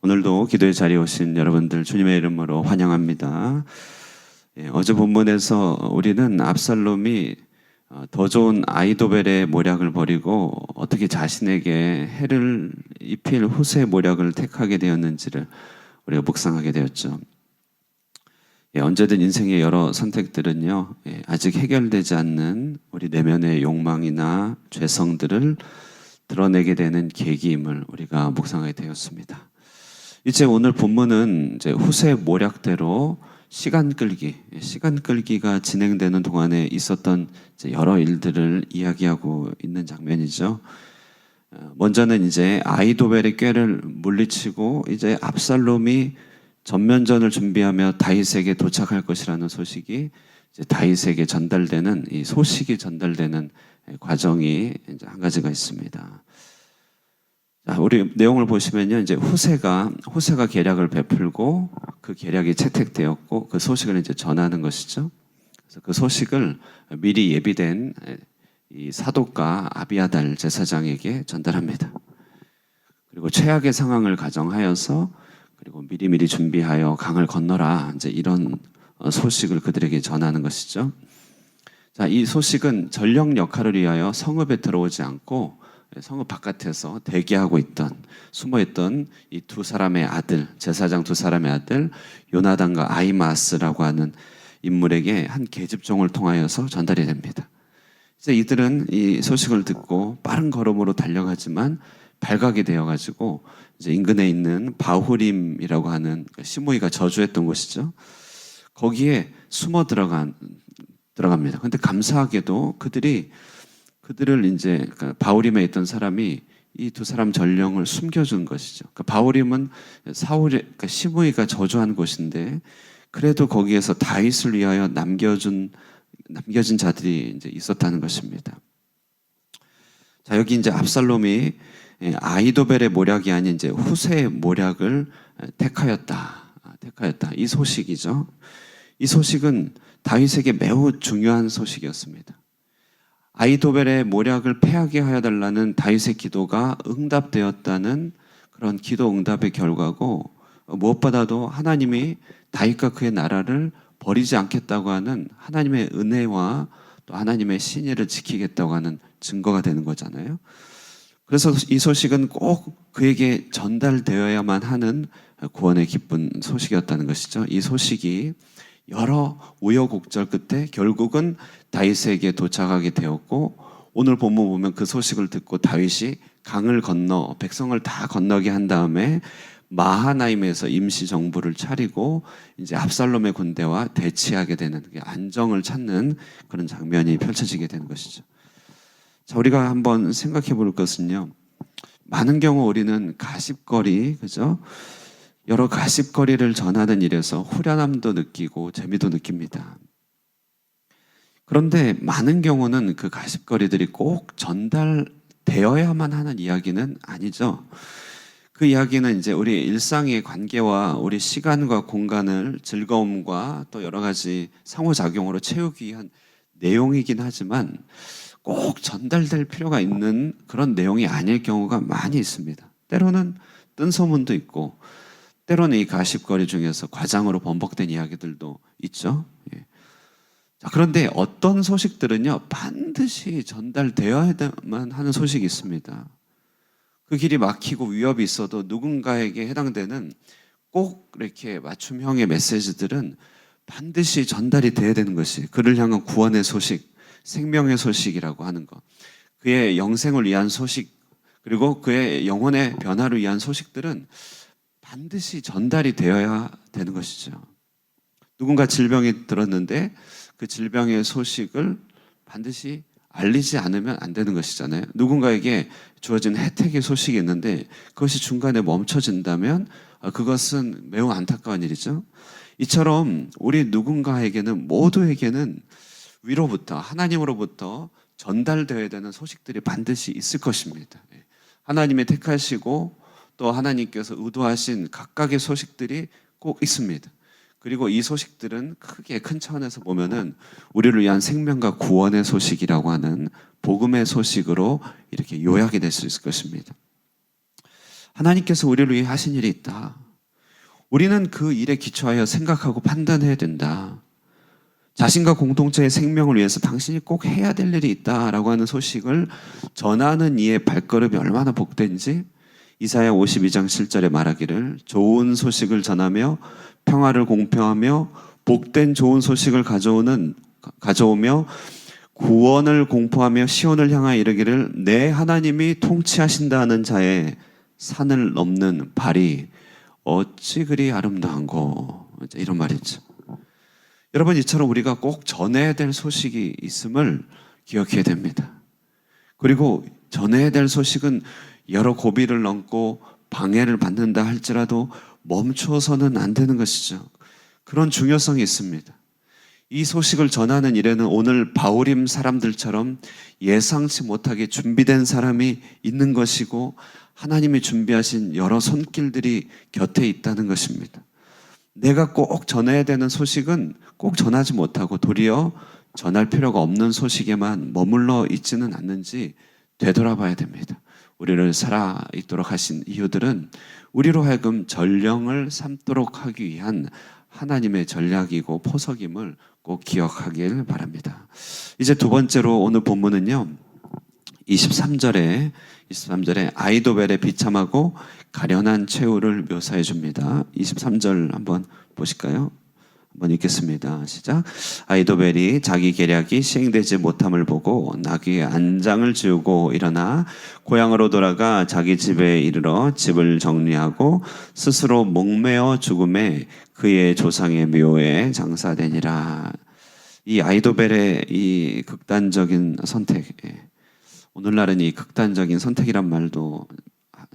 오늘도 기도의 자리에 오신 여러분들 주님의 이름으로 환영합니다. 어제 본문에서 우리는 압살롬이 더 좋은 아이도벨의 모략을 버리고 어떻게 자신에게 해를 입힐 후세의 모략을 택하게 되었는지를 우리가 묵상하게 되었죠. 언제든 인생의 여러 선택들은요, 아직 해결되지 않는 우리 내면의 욕망이나 죄성들을 드러내게 되는 계기임을 우리가 묵상하게 되었습니다. 이제 오늘 본문은 이제 후세 모략대로 시간 끌기가 진행되는 동안에 있었던 여러 일들을 이야기하고 있는 장면이죠. 먼저는 이제 아이도벨의 꾀를 물리치고 이제 압살롬이 전면전을 준비하며 다윗에게 도착할 것이라는 소식이 이제 다윗에게 전달되는 이 소식이 전달되는 과정이 이제 한 가지가 있습니다. 자, 우리 내용을 보시면요, 이제 후세가 계략을 베풀고 그 계략이 채택되었고 그 소식을 이제 전하는 것이죠. 그래서 그 소식을 미리 예비된 이 사독과 아비아달 제사장에게 전달합니다. 그리고 최악의 상황을 가정하여서 그리고 미리미리 준비하여 강을 건너라, 이제 이런 소식을 그들에게 전하는 것이죠. 자, 이 소식은 전령 역할을 위하여 성읍에 들어오지 않고 성읍 바깥에서 대기하고 있던, 숨어있던 이 두 사람의 아들, 제사장 두 사람의 아들 요나단과 아히마스라고 하는 인물에게 한 계집종을 통하여서 전달이 됩니다. 이제 이들은 이 소식을 듣고 빠른 걸음으로 달려가지만 발각이 되어가지고 이제 인근에 있는 바후림이라고 하는 시므이가 저주했던 곳이죠. 거기에 숨어 들어갑니다. 근데 감사하게도 그들을 이제 바후림에 있던 사람이 이 두 사람 전령을 숨겨준 것이죠. 바후림은 시므이가 저주한 곳인데 그래도 거기에서 다윗을 위하여 남겨진 자들이 이제 있었다는 것입니다. 자, 여기 이제 압살롬이 아이도벨의 모략이 아닌 이제 후세의 모략을 택하였다. 이 소식이죠. 이 소식은 다윗에게 매우 중요한 소식이었습니다. 아이도벨의 모략을 패하게 하여 달라는 다윗의 기도가 응답되었다는 그런 기도 응답의 결과고, 무엇보다도 하나님이 다윗과 그의 나라를 버리지 않겠다고 하는 하나님의 은혜와 또 하나님의 신의를 지키겠다고 하는 증거가 되는 거잖아요. 그래서 이 소식은 꼭 그에게 전달되어야만 하는 구원의 기쁜 소식이었다는 것이죠. 이 소식이 여러 우여곡절 끝에 결국은 다윗에게 도착하게 되었고, 오늘 본문 보면 그 소식을 듣고 다윗이 강을 건너 백성을 다 건너게 한 다음에 마하나임에서 임시 정부를 차리고 이제 압살롬의 군대와 대치하게 되는, 안정을 찾는 그런 장면이 펼쳐지게 되는 것이죠. 자, 우리가 한번 생각해 볼 것은요, 많은 경우 우리는 가십거리, 그죠? 여러 가십거리를 전하는 일에서 후련함도 느끼고 재미도 느낍니다. 그런데 많은 경우는 그 가십거리들이 꼭 전달되어야만 하는 이야기는 아니죠. 그 이야기는 이제 우리 일상의 관계와 우리 시간과 공간을 즐거움과 또 여러 가지 상호작용으로 채우기 위한 내용이긴 하지만 꼭 전달될 필요가 있는 그런 내용이 아닐 경우가 많이 있습니다. 때로는 뜬소문도 있고 때로는 이 가십거리 중에서 과장으로 번복된 이야기들도 있죠. 자, 그런데 어떤 소식들은요, 반드시 전달되어야만 하는 소식이 있습니다. 그 길이 막히고 위협이 있어도 누군가에게 해당되는 꼭 이렇게 맞춤형의 메시지들은 반드시 전달이 돼야 되는 것이, 그를 향한 구원의 소식, 생명의 소식이라고 하는 것, 그의 영생을 위한 소식, 그리고 그의 영혼의 변화를 위한 소식들은 반드시 전달이 되어야 되는 것이죠. 누군가 질병이 들었는데 그 질병의 소식을 반드시 알리지 않으면 안 되는 것이잖아요. 누군가에게 주어진 혜택의 소식이 있는데 그것이 중간에 멈춰진다면 그것은 매우 안타까운 일이죠. 이처럼 우리 누군가에게는, 모두에게는 위로부터, 하나님으로부터 전달되어야 되는 소식들이 반드시 있을 것입니다. 하나님이 택하시고 또 하나님께서 의도하신 각각의 소식들이 꼭 있습니다. 그리고 이 소식들은 크게 큰 차원에서 보면은 우리를 위한 생명과 구원의 소식이라고 하는 복음의 소식으로 이렇게 요약이 될 수 있을 것입니다. 하나님께서 우리를 위해 하신 일이 있다. 우리는 그 일에 기초하여 생각하고 판단해야 된다. 자신과 공동체의 생명을 위해서 당신이 꼭 해야 될 일이 있다라고 하는 소식을 전하는 이의 발걸음이 얼마나 복된지 이사야 52장 7절에 말하기를 좋은 소식을 전하며 평화를 공표하며 복된 좋은 소식을 가져오며 구원을 공포하며 시온을 향하여 이르기를 내 하나님이 통치하신다는 자의 산을 넘는 발이 어찌 그리 아름다운고, 이런 말이죠. 여러분, 이처럼 우리가 꼭 전해야 될 소식이 있음을 기억해야 됩니다. 그리고 전해야 될 소식은 여러 고비를 넘고 방해를 받는다 할지라도 멈춰서는 안 되는 것이죠. 그런 중요성이 있습니다. 이 소식을 전하는 일에는 오늘 바울임 사람들처럼 예상치 못하게 준비된 사람이 있는 것이고 하나님이 준비하신 여러 손길들이 곁에 있다는 것입니다. 내가 꼭 전해야 되는 소식은 꼭 전하지 못하고 도리어 전할 필요가 없는 소식에만 머물러 있지는 않는지 되돌아봐야 됩니다. 우리를 살아있도록 하신 이유들은 우리로 하여금 전령을 삼도록 하기 위한 하나님의 전략이고 포석임을 꼭 기억하길 바랍니다. 이제 두 번째로 오늘 본문은요, 23절에 아이도벨의 비참하고 가련한 최후를 묘사해 줍니다. 23절 한번 보실까요? 한번 읽겠습니다. 시작. 아이도벨이 자기 계략이 시행되지 못함을 보고 나귀의 안장을 지우고 일어나 고향으로 돌아가 자기 집에 이르러 집을 정리하고 스스로 목매어 죽음에 그의 조상의 묘에 장사되니라. 이 아이도벨의 이 극단적인 선택, 오늘날은 이 극단적인 선택이란 말도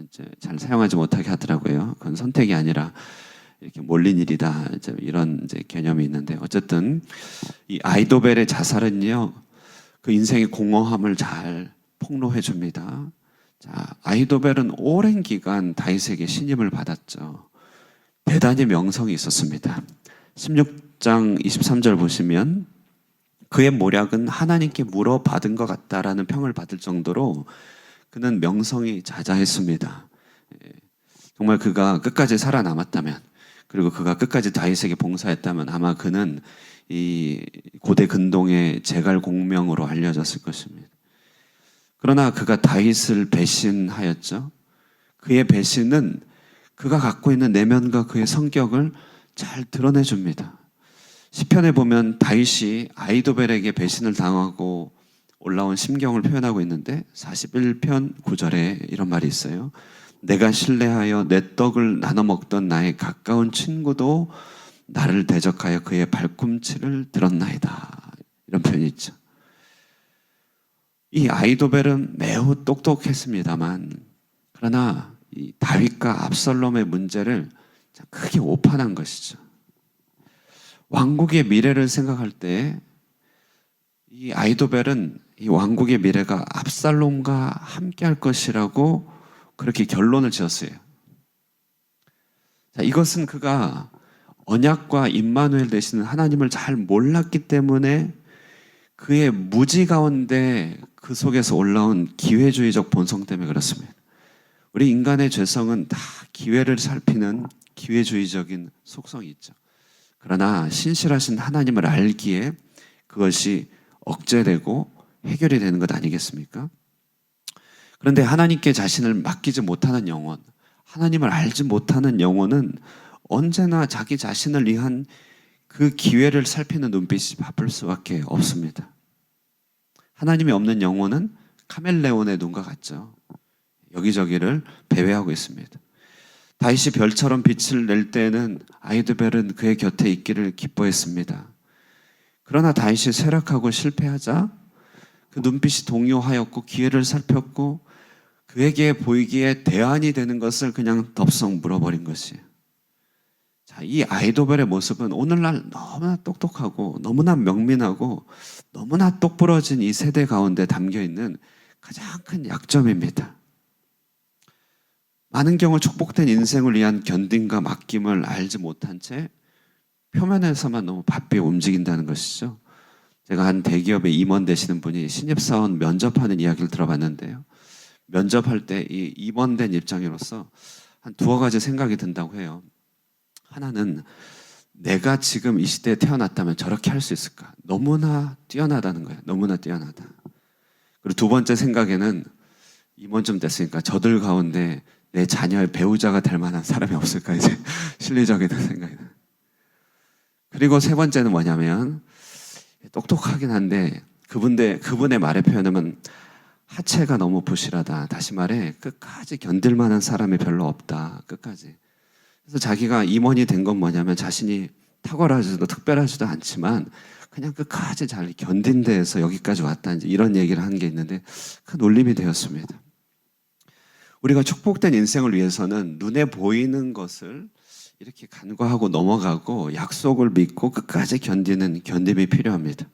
이제 잘 사용하지 못하게 하더라고요. 그건 선택이 아니라 이렇게 몰린 일이다, 이런 이제 개념이 있는데, 어쨌든 이 아이도벨의 자살은요, 그 인생의 공허함을 잘 폭로해 줍니다. 자, 아이도벨은 오랜 기간 다윗에게 신임을 받았죠. 대단히 명성이 있었습니다. 16장 23절 보시면 그의 모략은 하나님께 물어받은 것 같다라는 평을 받을 정도로 그는 명성이 자자했습니다. 정말 그가 끝까지 살아남았다면, 그리고 그가 끝까지 다윗에게 봉사했다면 아마 그는 이 고대 근동의 제갈공명으로 알려졌을 것입니다. 그러나 그가 다윗을 배신하였죠. 그의 배신은 그가 갖고 있는 내면과 그의 성격을 잘 드러내줍니다. 시편에 보면 다윗이 아이도벨에게 배신을 당하고 올라온 심경을 표현하고 있는데 41편 9절에 이런 말이 있어요. 내가 신뢰하여 내 떡을 나눠 먹던 나의 가까운 친구도 나를 대적하여 그의 발꿈치를 들었나이다. 이런 표현이 있죠. 이 아이도벨은 매우 똑똑했습니다만, 그러나 이 다윗과 압살롬의 문제를 크게 오판한 것이죠. 왕국의 미래를 생각할 때 이 아이도벨은 이 왕국의 미래가 압살롬과 함께 할 것이라고 그렇게 결론을 지었어요. 자, 이것은 그가 언약과 임마누엘 되시는 하나님을 잘 몰랐기 때문에 그의 무지 가운데 그 속에서 올라온 기회주의적 본성 때문에 그렇습니다. 우리 인간의 죄성은 다 기회를 살피는 기회주의적인 속성이 있죠. 그러나 신실하신 하나님을 알기에 그것이 억제되고 해결이 되는 것 아니겠습니까? 그런데 하나님께 자신을 맡기지 못하는 영혼, 하나님을 알지 못하는 영혼은 언제나 자기 자신을 위한 그 기회를 살피는 눈빛이 바쁠 수밖에 없습니다. 하나님이 없는 영혼은 카멜레온의 눈과 같죠. 여기저기를 배회하고 있습니다. 다윗이 별처럼 빛을 낼 때에는 아이도벨은 그의 곁에 있기를 기뻐했습니다. 그러나 다윗이 쇠락하고 실패하자 그 눈빛이 동요하였고 기회를 살폈고 그에게 보이기에 대안이 되는 것을 그냥 덥석 물어버린 것이에요. 자, 이 아이도벨의 모습은 오늘날 너무나 똑똑하고 너무나 명민하고 너무나 똑부러진 이 세대 가운데 담겨있는 가장 큰 약점입니다. 많은 경우 축복된 인생을 위한 견딘과 맡김을 알지 못한 채 표면에서만 너무 바삐 움직인다는 것이죠. 제가 한 대기업에 임원 되시는 분이 신입사원 면접하는 이야기를 들어봤는데요. 면접할 때 이 임원된 입장으로서 한 두어 가지 생각이 든다고 해요. 하나는 내가 지금 이 시대에 태어났다면 저렇게 할 수 있을까? 너무나 뛰어나다는 거예요. 너무나 뛰어나다. 그리고 두 번째 생각에는 임원쯤 됐으니까 저들 가운데 내 자녀의 배우자가 될 만한 사람이 없을까? 이제 실리적인 생각이 나요. 그리고 세 번째는 뭐냐면 똑똑하긴 한데 그분의 말에 표현하면 하체가 너무 부실하다. 다시 말해 끝까지 견딜 만한 사람이 별로 없다. 끝까지. 그래서 자기가 임원이 된 건 뭐냐면 자신이 탁월하지도 특별하지도 않지만 그냥 끝까지 잘 견딘 데에서 여기까지 왔다. 이제 이런 얘기를 한 게 있는데 큰 울림이 되었습니다. 우리가 축복된 인생을 위해서는 눈에 보이는 것을 이렇게 간과하고 넘어가고 약속을 믿고 끝까지 견디는 견딤이 필요합니다.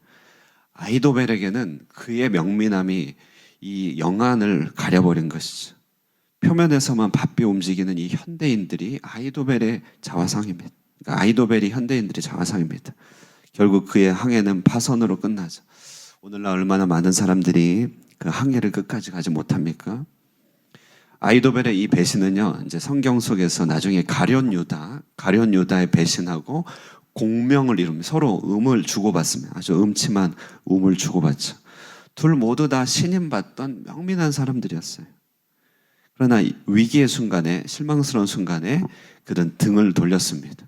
아히도벨에게는 그의 명민함이 이 영안을 가려버린 것이죠. 표면에서만 바삐 움직이는 이 현대인들이 아히도벨의 자화상입니다. 그러니까 아히도벨이 현대인들의 자화상입니다. 결국 그의 항해는 파선으로 끝나죠. 오늘날 얼마나 많은 사람들이 그 항해를 끝까지 가지 못합니까? 아히도벨의 이 배신은요, 이제 성경 속에서 나중에 가룟 유다의 배신하고 공명을 이루며 서로 음을 주고받습니다. 아주 음침한 음을 주고받죠. 둘 모두 다 신임받던 명민한 사람들이었어요. 그러나 위기의 순간에, 실망스러운 순간에 그들은 등을 돌렸습니다.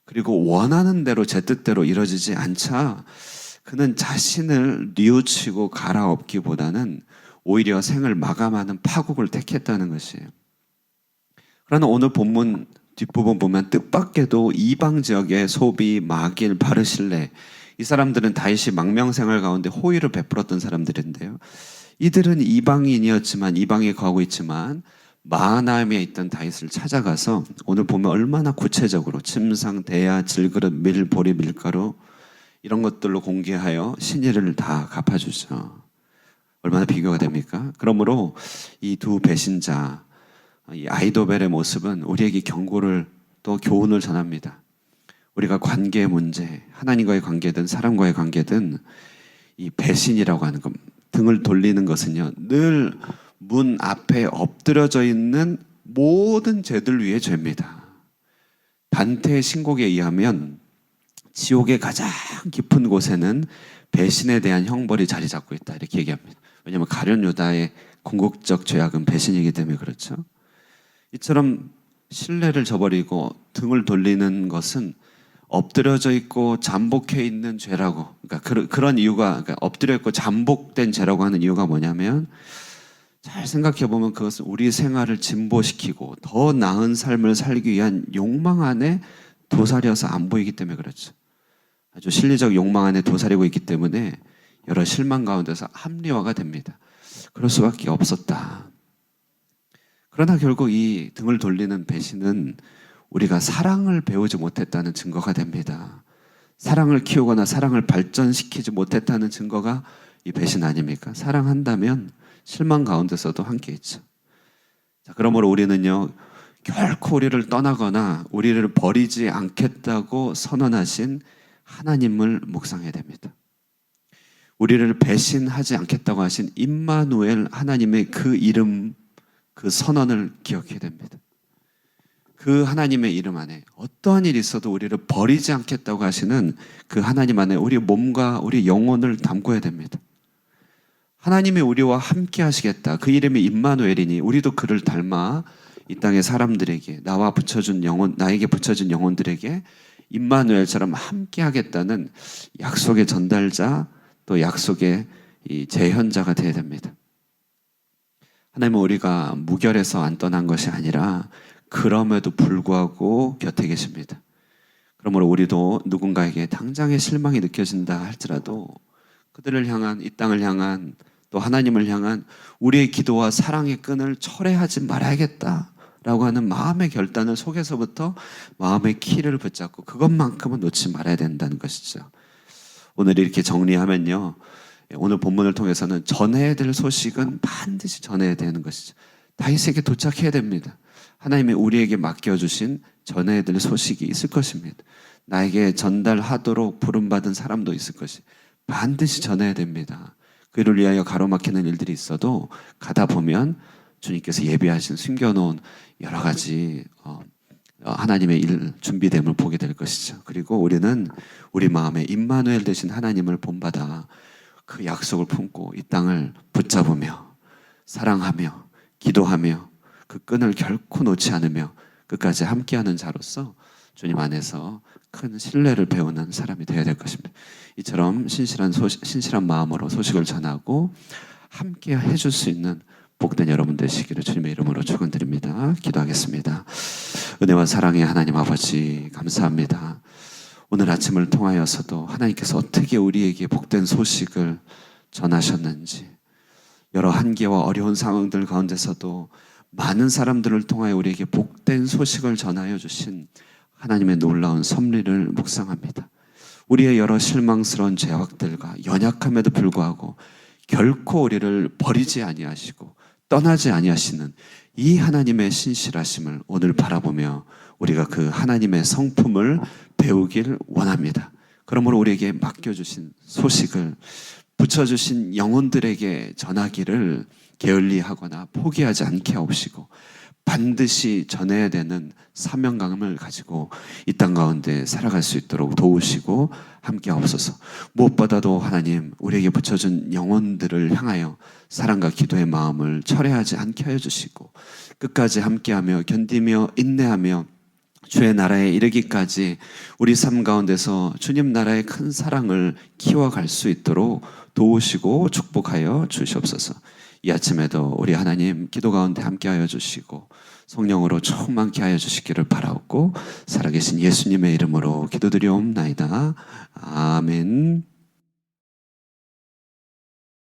그리고 원하는 대로 제 뜻대로 이루어지지 않자 그는 자신을 뉘우치고 갈아엎기보다는 오히려 생을 마감하는 파국을 택했다는 것이에요. 그러나 오늘 본문 뒷부분 보면 뜻밖에도 이방 지역의 소비, 마길, 바르실레 이 사람들은 다윗이 망명생활 가운데 호의를 베풀었던 사람들인데요. 이들은 이방인이었지만 이방에 거하고 있지만 마하나임에 있던 다윗을 찾아가서 오늘 보면 얼마나 구체적으로 침상, 대야, 질그릇, 밀, 보리, 밀가루 이런 것들로 공개하여 신의를 다 갚아주죠. 얼마나 비교가 됩니까? 그러므로 이 두 배신자, 이 아히도벨의 모습은 우리에게 경고를 또 교훈을 전합니다. 우리가 관계의 문제, 하나님과의 관계든 사람과의 관계든 이 배신이라고 하는 것, 등을 돌리는 것은요, 늘 문 앞에 엎드려져 있는 모든 죄들 위의 죄입니다. 단테의 신곡에 의하면 지옥의 가장 깊은 곳에는 배신에 대한 형벌이 자리 잡고 있다 이렇게 얘기합니다. 왜냐하면 가룟 유다의 궁극적 죄악은 배신이기 때문에 그렇죠. 이처럼 신뢰를 저버리고 등을 돌리는 것은 엎드려져 있고 잠복해 있는 죄라고. 그러니까 그런 이유가 그러니까 엎드려 있고 잠복된 죄라고 하는 이유가 뭐냐면 잘 생각해 보면 그것은 우리 생활을 진보시키고 더 나은 삶을 살기 위한 욕망 안에 도사려서 안 보이기 때문에 그렇죠. 아주 실리적 욕망 안에 도사리고 있기 때문에 여러 실망 가운데서 합리화가 됩니다. 그럴 수밖에 없었다. 그러나 결국 이 등을 돌리는 배신은 우리가 사랑을 배우지 못했다는 증거가 됩니다. 사랑을 키우거나 사랑을 발전시키지 못했다는 증거가 이 배신 아닙니까? 사랑한다면 실망 가운데서도 함께 있죠. 자, 그러므로 우리는요, 결코 우리를 떠나거나 우리를 버리지 않겠다고 선언하신 하나님을 묵상해야 됩니다. 우리를 배신하지 않겠다고 하신 임마누엘 하나님의 그 이름, 그 선언을 기억해야 됩니다. 그 하나님의 이름 안에 어떠한 일이 있어도 우리를 버리지 않겠다고 하시는 그 하나님 안에 우리 몸과 우리 영혼을 담고야 됩니다. 하나님이 우리와 함께 하시겠다. 그 이름이 임마누엘이니 우리도 그를 닮아 이 땅의 사람들에게 나에게 붙여준 영혼들에게 임마누엘처럼 함께 하겠다는 약속의 전달자 또 약속의 이 재현자가 되어야 됩니다. 하나님은 우리가 무결해서 안 떠난 것이 아니라 그럼에도 불구하고 곁에 계십니다. 그러므로 우리도 누군가에게 당장의 실망이 느껴진다 할지라도 그들을 향한 이 땅을 향한 또 하나님을 향한 우리의 기도와 사랑의 끈을 철회하지 말아야겠다라고 하는 마음의 결단을 속에서부터 마음의 키를 붙잡고 그것만큼은 놓지 말아야 된다는 것이죠. 오늘 이렇게 정리하면요, 오늘 본문을 통해서는 전해야 될 소식은 반드시 전해야 되는 것이죠. 다윗에게 도착해야 됩니다. 하나님이 우리에게 맡겨주신 전해야 될 소식이 있을 것입니다. 나에게 전달하도록 부름받은 사람도 있을 것이 반드시 전해야 됩니다. 그 일을 위하여 가로막히는 일들이 있어도 가다 보면 주님께서 예비하신 숨겨놓은 여러 가지 하나님의 일 준비됨을 보게 될 것이죠. 그리고 우리는 우리 마음에 임마누엘 되신 하나님을 본받아 그 약속을 품고 이 땅을 붙잡으며 사랑하며 기도하며 그 끈을 결코 놓지 않으며 끝까지 함께하는 자로서 주님 안에서 큰 신뢰를 배우는 사람이 되어야 될 것입니다. 이처럼 신실한 마음으로 소식을 전하고 함께 해줄 수 있는 복된 여러분 되시기를 주님의 이름으로 축원드립니다. 기도하겠습니다. 은혜와 사랑의 하나님 아버지 감사합니다. 오늘 아침을 통하여서도 하나님께서 어떻게 우리에게 복된 소식을 전하셨는지, 여러 한계와 어려운 상황들 가운데서도 많은 사람들을 통하여 우리에게 복된 소식을 전하여 주신 하나님의 놀라운 섭리를 묵상합니다. 우리의 여러 실망스러운 죄악들과 연약함에도 불구하고 결코 우리를 버리지 아니하시고 떠나지 아니하시는 이 하나님의 신실하심을 오늘 바라보며 우리가 그 하나님의 성품을 배우길 원합니다. 그러므로 우리에게 맡겨주신 소식을 붙여주신 영혼들에게 전하기를 게을리하거나 포기하지 않게 하옵시고 반드시 전해야 되는 사명감을 가지고 이 땅 가운데 살아갈 수 있도록 도우시고 함께 하옵소서. 무엇보다도 하나님 우리에게 붙여준 영혼들을 향하여 사랑과 기도의 마음을 철회하지 않게 하여 주시고 끝까지 함께하며 견디며 인내하며 주의 나라에 이르기까지 우리 삶 가운데서 주님 나라의 큰 사랑을 키워갈 수 있도록 도우시고 축복하여 주시옵소서. 이 아침에도 우리 하나님 기도 가운데 함께하여 주시고 성령으로 충만케 하여 주시기를 바라옵고 살아계신 예수님의 이름으로 기도드리옵나이다. 아멘.